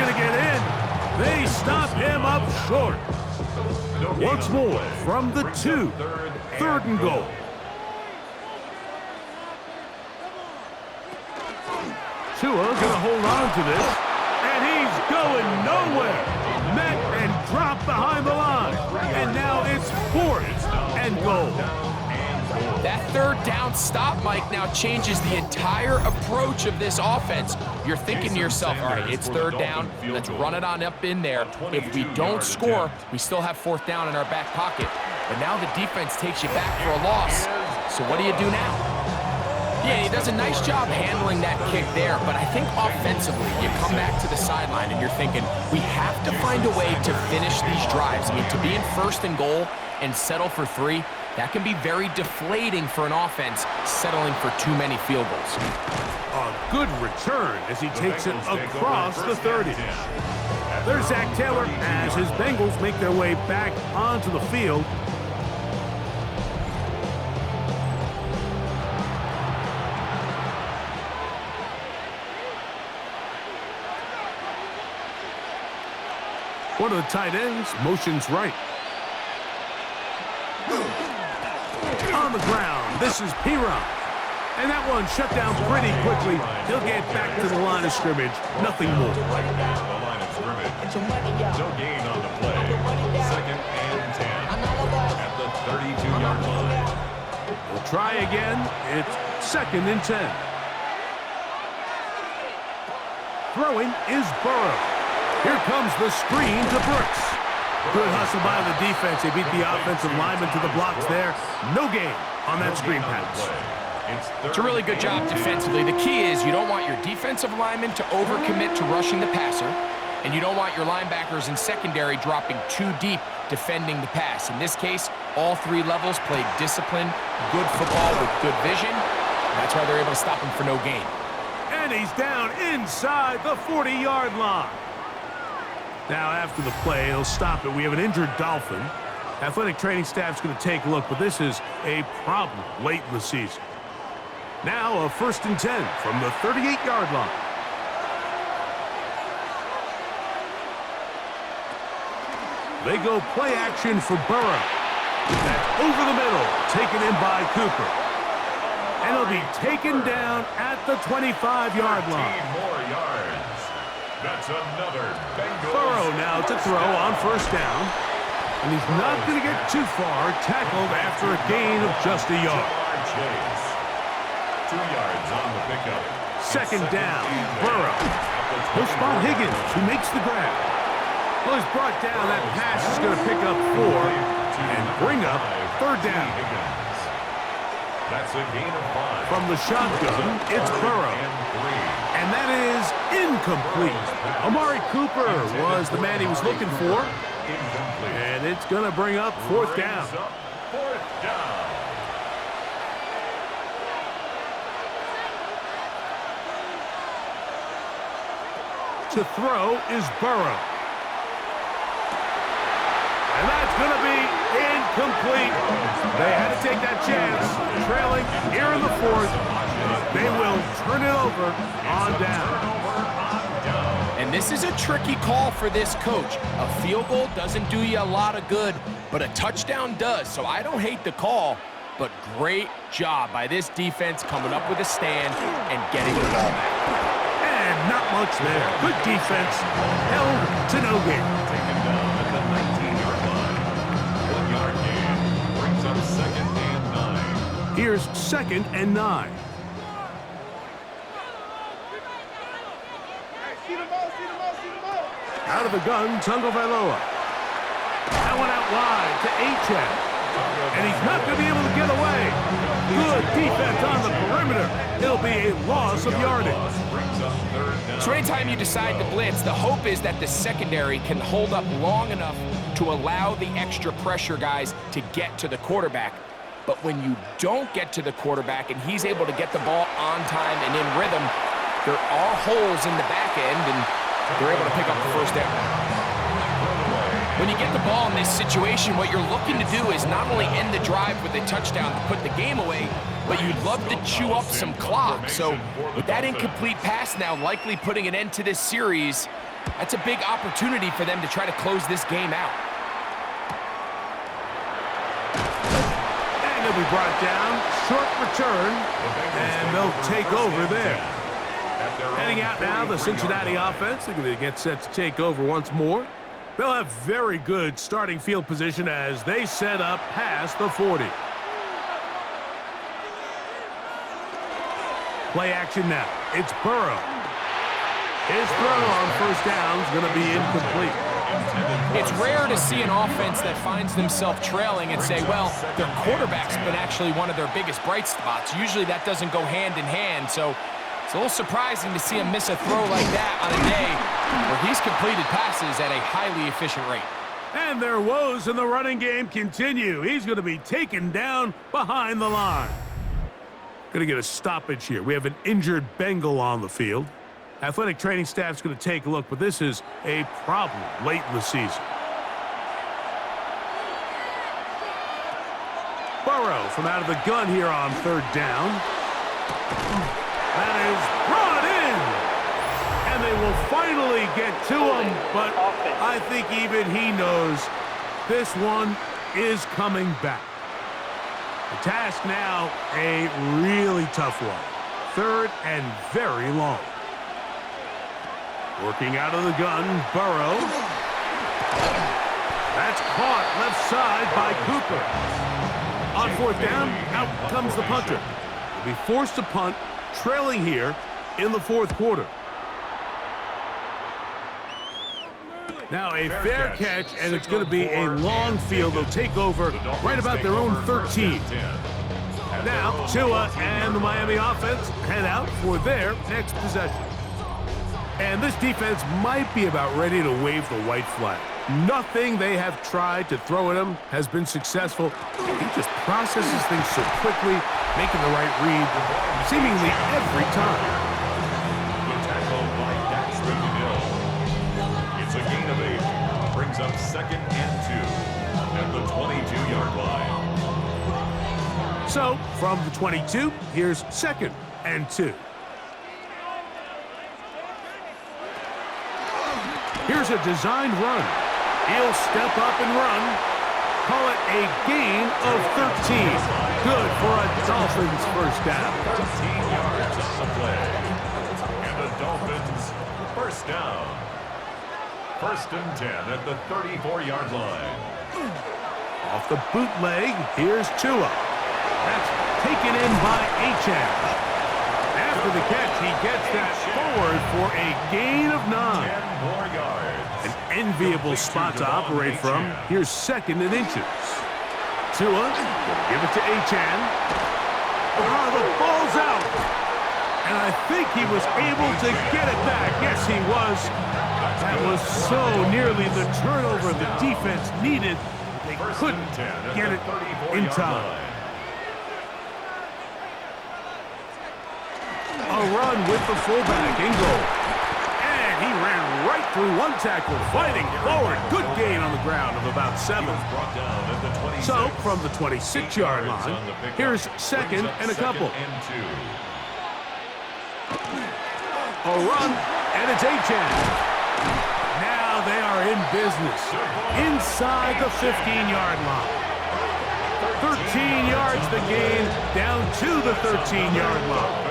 to get in. They stop him up short. Once more from the 2. 3rd and goal. Tua gonna hold on to this, and he's going nowhere. Met and dropped behind the line, and now it's 4th and goal. That 3rd down stop, Mike, now changes the entire approach of this offense. You're thinking to yourself, all right, it's 3rd down, let's run it on up in there. If we don't score, we still have 4th down in our back pocket. But now the defense takes you back for a loss. So what do you do now? Yeah, he does a nice job handling that kick there, but I think offensively, you come back to the sideline and you're thinking, we have to find a way to finish these drives. I mean, to be in 1st and goal and settle for 3, that can be very deflating for an offense settling for too many field goals. A good return as he takes it across the 30. There's Zach Taylor as his Bengals make their way back onto the field. One of the tight ends motions right. On the ground, this is P-Ron. And that one shut down pretty quickly. He'll get back to the line of scrimmage. Nothing more. Right now, the line of scrimmage. No gain on the play. 2nd and 10 at the 32-yard line. We'll try again. It's 2nd and 10. Throwing is Burrow. Here comes the screen to Brooks. Good hustle by the defense. They beat the offensive lineman to the blocks there. No gain on that screen pass. It's a really good job defensively. The key is you don't want your defensive lineman to overcommit to rushing the passer, and you don't want your linebackers in secondary dropping too deep defending the pass. In this case, all 3 levels played disciplined, good football with good vision. That's why they're able to stop him for no gain. And he's down inside the 40-yard line. Now, after the play, he'll stop it. We have an injured Dolphin. Athletic training staff's going to take a look, but this is a problem late in the season. Now, a 1st and 10 from the 38-yard line. They go play action for Burrow. That's over the middle, taken in by Cooper. And he'll be taken down at the 25-yard line. 15 more yards. That's another Bengals. Burrow now to throw on 1st down. And he's not going to get too far, tackled after a gain of just a yard. Chase. 2 yards on the pickup. 2nd down, Burrow. He'll spot Higgins, who makes the grab. Well, he's brought down. That pass is going to pick up 4 and bring up 3rd down. That's a gain of 5. From the shotgun, it's Burrow. And that is incomplete. Amari Cooper was the man he was looking for. And it's going to bring up 4th down. 4th down. To throw is Burrow. And that's going to be incomplete. They had to take that chance. Trailing here in the 4th. They will turn it over on down. And this is a tricky call for this coach. A field goal doesn't do you a lot of good, but a touchdown does. So I don't hate the call, but great job by this defense coming up with a stand and getting the ball back. And not much there. Good defense. Held to no gain. Taken down at the 19-yard line. 1-yard gain brings up 2nd and 9. Here's 2nd and 9. Out of the gun, Tagovailoa. That one out wide to Achane. And he's not going to be able to get away. Good defense on the perimeter. It'll be a loss of yardage. So anytime you decide to blitz, the hope is that the secondary can hold up long enough to allow the extra pressure guys to get to the quarterback. But when you don't get to the quarterback and he's able to get the ball on time and in rhythm, there are holes in the back end, and they're able to pick up the 1st down. When you get the ball in this situation, what you're looking to do is not only end the drive with a touchdown to put the game away, but you'd love to chew up some clock. So with that incomplete pass now likely putting an end to this series, That's a big opportunity for them to try to close this game out. And they'll be brought down. Short return. And they'll take over there. Heading out now, the Cincinnati offense. They're going to get set to take over once more. They'll have very good starting field position as they set up past the 40. Play action now. It's Burrow. His throw on first down is going to be incomplete. It's rare to see an offense that finds themselves trailing and say, well, their quarterback's been actually one of their biggest bright spots. Usually that doesn't go hand in hand, so it's a little surprising to see him miss a throw like that on a day where he's completed passes at a highly efficient rate. And their woes in the running game continue. He's going to be taken down behind the line. Going to get a stoppage here. We have an injured Bengal on the field. Athletic training staff's going to take a look, but this is a problem late in the season. Burrow from out of the gun here on third down. That is brought in. And they will finally get to him, but I think even he knows this one is coming back. The task now, a really tough one. Third and very long. Working out of the gun, Burrow. That's caught left side by Cooper. On fourth down, out comes the punter. He'll be forced to punt, trailing here in the fourth quarter. Now a fair catch, and it's going to be a long field. They'll take over right about their own 13. Now, Tua and the Miami offense head out for their next possession. And this defense might be about ready to wave the white flag. Nothing they have tried to throw at him has been successful. He just processes things so quickly, making the right read, seemingly every time. The tackle by Dax Hill. It's a gain of 8. Brings up 2nd and 2 at the 22-yard line. So, from the 22, here's 2nd and 2. Here's a designed run. He'll step up and run. Call it a gain of 13. Good for a Dolphins first down. 13 yards on the play. And the Dolphins first down. 1st and 10 at the 34-yard line. Off the bootleg, here's Tua. That's taken in by Achane. After the catch, he gets that forward for a gain of 9. 10 more yards. An enviable spot to operate from. Here's 2nd and inches. Tua, gonna give it to Achane. The ball's out. And I think he was able to get it back. Yes, he was. That was so nearly the turnover the defense needed. They couldn't get it in time. A run with the fullback in goal. And he ran right through one tackle, fighting forward. Good gain on the ground of about 7. So, from the 26-yard line, here's 2nd and a couple. A run, and it's Achane. Now they are in business. Inside the 15-yard line. 13 yards the gain, down to the 13-yard line.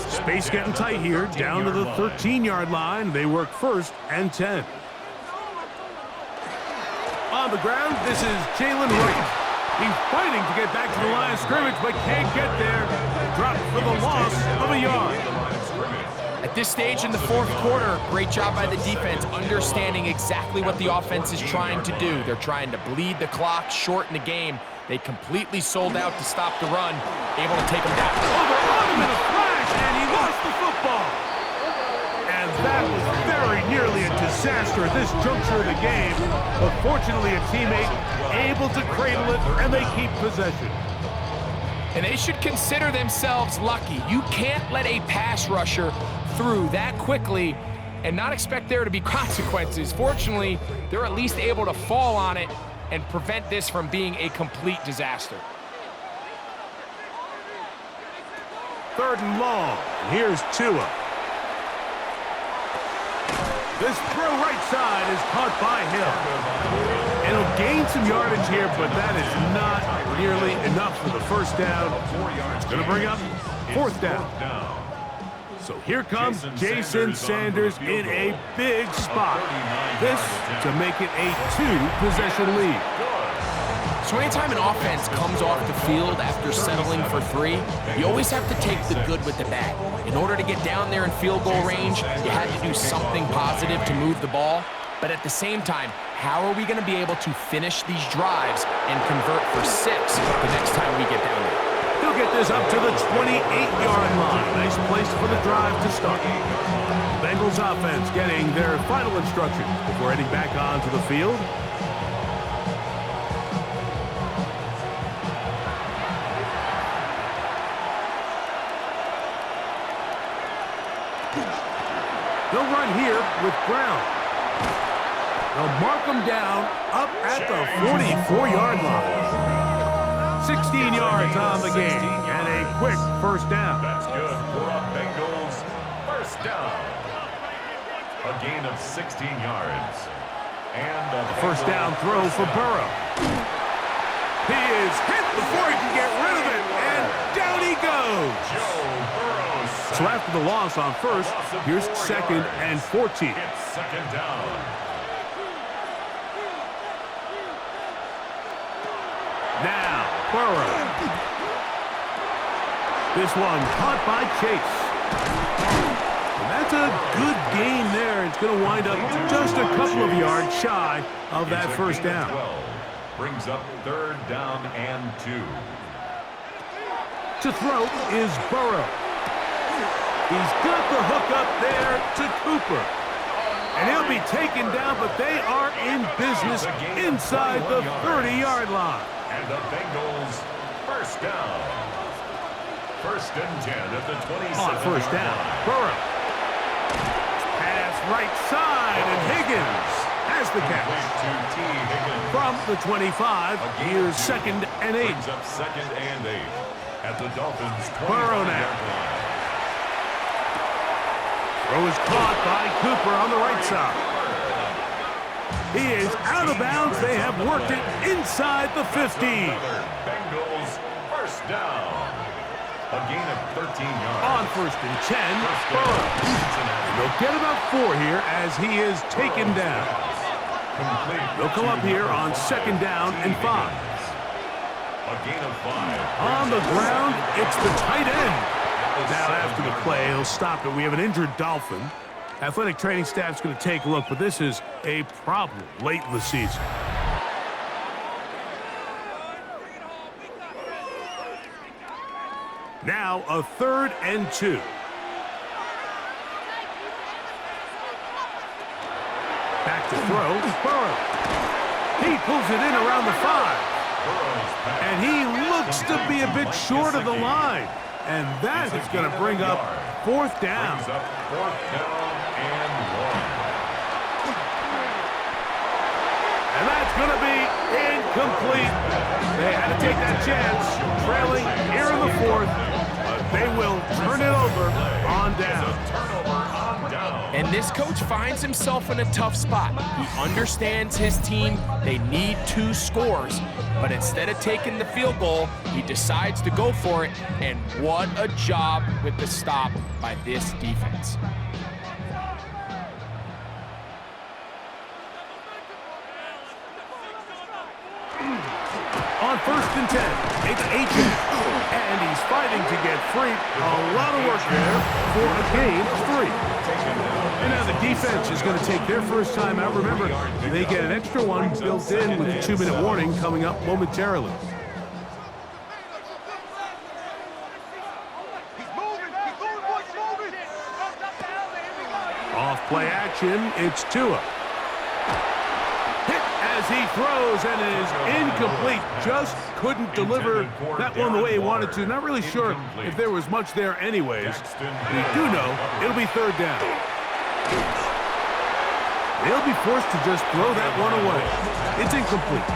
Space getting tight here, down to the 13-yard line. They work 1st and 10. On the ground, this is Jalen Wright. He's fighting to get back to the line of scrimmage, but can't get there. Dropped for the loss of a yard. At this stage in the fourth quarter, great job by the defense, understanding exactly what the offense is trying to do. They're trying to bleed the clock, shorten the game. They completely sold out to stop the run, able to take them down. Overrun him in a flash, and he lost the football. And that was very nearly a disaster at this juncture of the game. But fortunately, a teammate able to cradle it, and they keep possession. And they should consider themselves lucky. You can't let a pass rusher through that quickly and not expect there to be consequences. Fortunately, they're at least able to fall on it and prevent this from being a complete disaster. 3rd and long. Here's Tua. This throw right side is caught by Hill. And he'll gain some yardage here, but that is not nearly enough for the first down. It's going to bring up fourth down. So here comes Jason Sanders in a big spot. This to make it a two-possession lead. So anytime an offense comes off the field after settling for 3, you always have to take the good with the bad. In order to get down there in field goal range, you had to do something positive to move the ball. But at the same time, how are we going to be able to finish these drives and convert for 6 the next time we get down there? He'll get this up to the 28-yard line. Nice place for the drive to start. Bengals offense getting their final instructions before heading back onto the field. They'll run here with Brown. They'll mark him down up at the 44-yard line. 16 yards on the game and a quick first down. That's good for a Bengals first down. A gain of 16 yards. And the first down throw for Burrow. He is hit before he can get rid of it, and down he goes. So after the loss on first, here's 2nd and 14. It's second down. Now, Burrow. This one caught by Chase. And that's a good gain there. It's going to wind up just a couple of yards shy of that first down. 12. Brings up 3rd down and 2. To throw is Burrow. He's got the hook up there to Cooper. And he'll be taken down, but they are in business inside the 30-yard line. And the Bengals first down. 1st and 10 at the 27. On first down, Burrow. Pass right side, and Higgins has the catch. From the 25, here's 2nd and 8. Brings up 2nd and 8 at the Dolphins' 25-yard Burrow now. line. Throw is caught by Cooper on the right side. He is out of bounds. They have worked it inside the 15. Bengals first down. A gain of 13 yards. On 1st and 10, Burrow. And they'll get about 4 here as he is taken down. They'll come up here on 2nd down and 5. A gain of 5. On the ground, it's the tight end. Now after the play, he'll stop it. We have an injured Dolphin. Athletic training staff's going to take a look, but this is a problem late in the season. Now a 3rd and 2. Back to throw, Burrow. He pulls it in around the 5. And he looks to be a bit short of the line. And that is going to bring up 4th down. Brings up 4th down and 1. And that's going to be incomplete. They had to take that chance, trailing here in the 4th. But they will turn it over on down. And this coach finds himself in a tough spot. He understands his team. They need 2 scores. But instead of taking the field goal, he decides to go for it. And what a job with the stop by this defense. On 1st and 10, it's H. And he's fighting to get free. A lot of work there for a gain of 3. And now the defense is going to take their first time out. Remember, they get an extra one built in with a 2-minute warning coming up momentarily. Off play action, it's Tua. Hit as he throws, and it is incomplete. Just couldn't deliver that one the way he wanted to. Not really sure if there was much there anyways. We do know it'll be 3rd down. They'll be forced to just throw that one away. It's incomplete.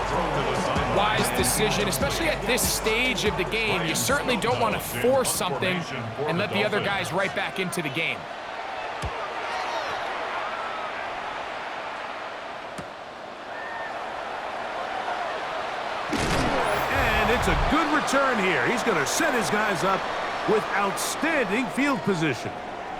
Wise decision, especially at this stage of the game. You certainly don't want to force something and let the other guys right back into the game. And it's a good return here. He's going to set his guys up with outstanding field position.